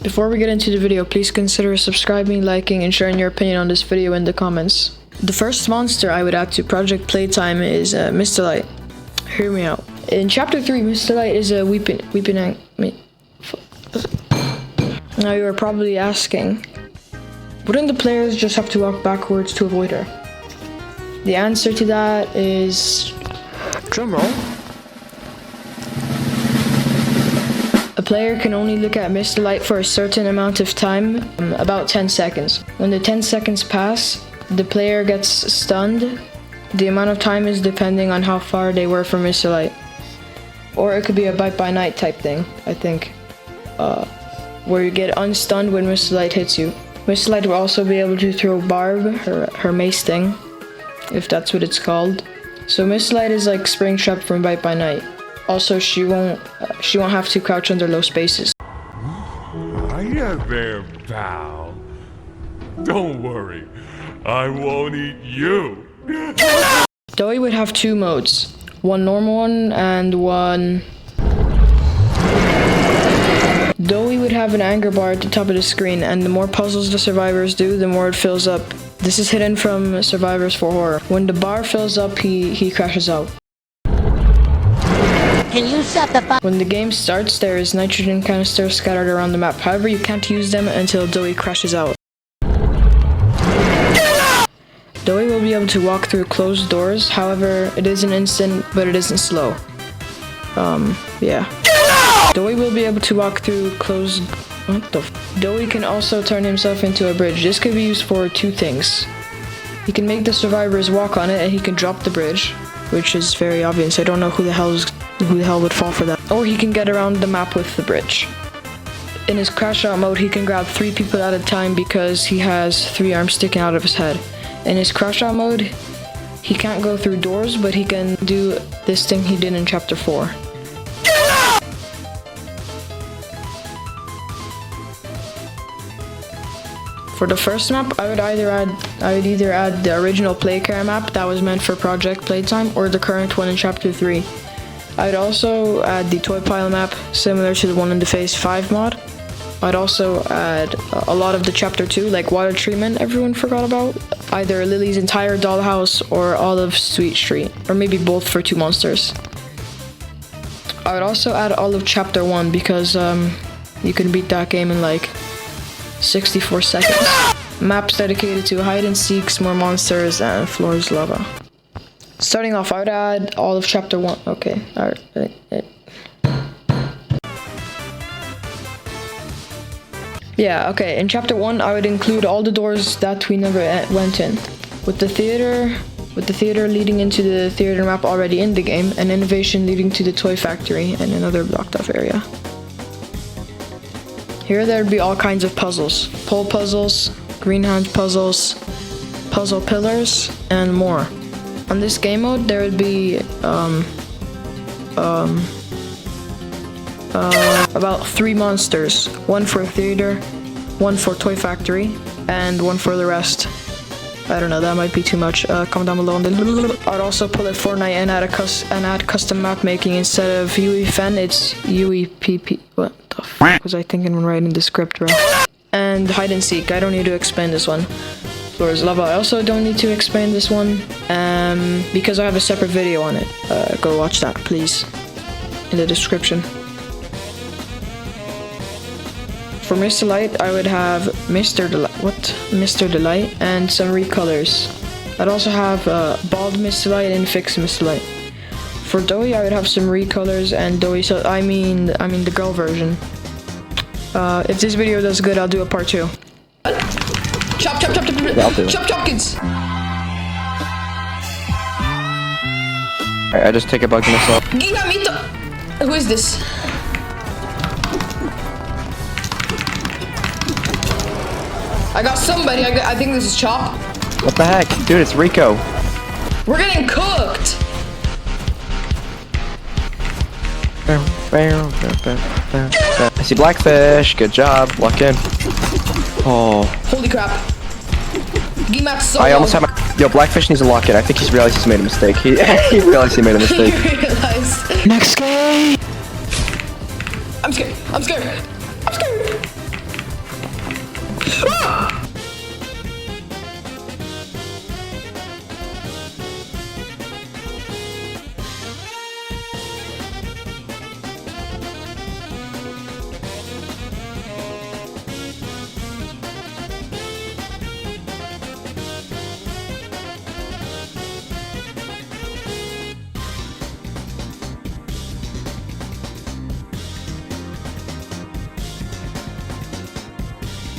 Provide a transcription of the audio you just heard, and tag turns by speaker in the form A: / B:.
A: Before we get into the video, please consider subscribing, liking, and sharing your opinion on this video in the comments. The first monster I would add to Project Playtime is Mr. Light. Hear me out. In Chapter 3, Mr. Light is a weeping. Now you are probably asking, wouldn't the players just have to walk backwards to avoid her? The answer to that is, drumroll. A player can only look at Mr. Light for a certain amount of time, about 10 seconds. When the 10 seconds pass, the player gets stunned. The amount of time is depending on how far they were from Mr. Light. Or it could be a bite by night type thing, I think. Where you get unstunned when Mr. Light hits you. Mr. Light will also be able to throw Barb, her mace thing, if that's what it's called. So Mr. Light is like Springtrap from Bite by Night. Also, she won't have to crouch under low spaces.
B: Hiya there, pal. Don't worry, I won't eat you.
A: Doey would have two modes, one normal one and one... Doey would have an anger bar at the top of the screen, and the more puzzles the survivors do, the more it fills up. This is hidden from survivors for horror. When the bar fills up, he crashes out.
C: Can you shut the fuck?
A: When the game starts, there is nitrogen canisters scattered around the map. However, you can't use them until Doey crashes out. Doey will be able to walk through closed doors. However, it isn't instant, but it isn't slow. Yeah. Doey will be able to walk through closed... What the f... Doey can also turn himself into a bridge. This could be used for two things. He can make the survivors walk on it, and he can drop the bridge, which is very obvious. I don't know who the hell would fall for that. Or he can get around the map with the bridge. In his crash out mode, he can grab 3 people at a time because he has 3 arms sticking out of his head. In his crash out mode, he can't go through doors, but he can do this thing he did in Chapter 4. For the first map, I would either add the original Playcar map that was meant for Project Playtime, or the current one in Chapter 3. I'd also add the toy pile map, similar to the one in the Phase 5 mod. I'd also add a lot of the Chapter 2, like water treatment everyone forgot about. Either Lily's entire dollhouse or all of Sweet Street, or maybe both for 2 monsters. I would also add all of Chapter 1 because you can beat that game in like 64 seconds. Maps dedicated to hide and seeks, more monsters, and floors lava. Starting off, I would add all of Chapter 1. Okay, alright. Yeah, okay, in Chapter 1, I would include all the doors that we never went in. With the theater leading into the theater map already in the game, and innovation leading to the toy factory and another blocked off area. Here there'd be all kinds of puzzles. Pole puzzles, green hand puzzles, puzzle pillars, and more. On this game mode, there would be about 3 monsters. 1 for theater, 1 for toy factory, and 1 for the rest. I don't know, that might be too much. Comment down below. I'd also pull it Fortnite and add custom map making. Instead of UEFN, it's UEPP. What the f was I thinking when writing the script, bro? And hide and seek. I don't need to explain this one. Floors lava. I also don't need to explain this one, because I have a separate video on it. Go watch that, please, in the description. For Mr. Light, I would have Mr. Delight and some recolors. I'd also have bald Mr. Light and fixed Mr. Light. For Doey, I would have some recolors and Doey. So I mean the girl version. If this video does good, I'll do a part 2. Chop, chop, chop, chop, chop, chop, kids.
D: I just take a bug myself.
A: Who is this? I got somebody. I think this is Chop.
D: What the heck? Dude, it's Rico.
A: We're getting cooked.
D: I see Blackfish. Good job. Luck in. Oh.
A: Holy crap.
D: I almost have my... Yo, Blackfish needs to lock in. I think he's realized he's made a mistake. He realized he made a mistake.
A: He realized.
D: Next game!
A: I'm scared.